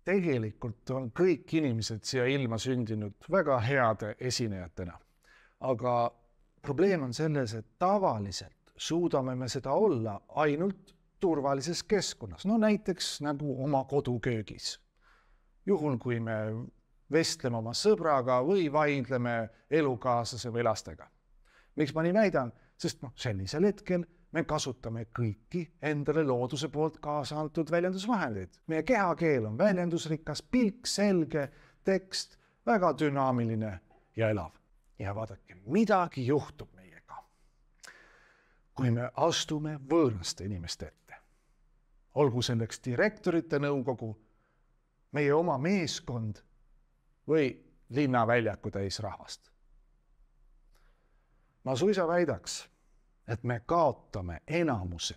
tegelikult on kõik inimesed siia ilma sündinud väga heade esinejatena. Aga probleem on selles, et tavaliselt suudame me seda olla ainult turvalises keskkonnas. No näiteks nagu oma koduköögis. Juhul, kui me vestleme oma sõbraga või vaidleme elukaaslase või lastega. Miks ma nii väidan? Sest sellisel hetkel me kasutame kõiki endale looduse poolt kaasa antud väljendusvahendeid. Meie kehakeel on väljendusrikas, pilk, selge, tekst, väga dünaamiline ja elav. Ja vaadake, midagi juhtub meiega, kui me astume võõraste inimeste ette. Olgu selleks direktorite nõukogu, meie oma meeskond või linnaväljaku täis rahvast. Ma suisa väidaks, et me kaotame enamuse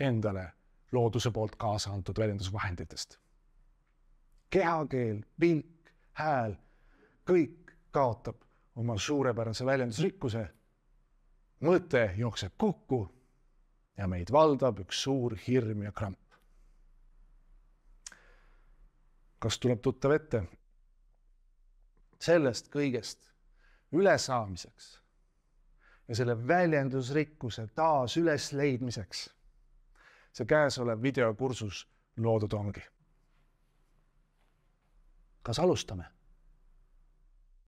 endale looduse poolt kaasa antud väljendusvahenditest. Kehakeel, pilk, hääl, kõik kaotab oma suurepärase väljendusrikkuse, mõte jookseb kokku ja meid valdab üks suur hirm ja kramp. Kas tuleb tuttav ette? Sellest kõigest ülesaamiseks ja selle väljendusrikkuse taas üles leidmiseks see käesolev videokursus loodud ongi. Kas alustame?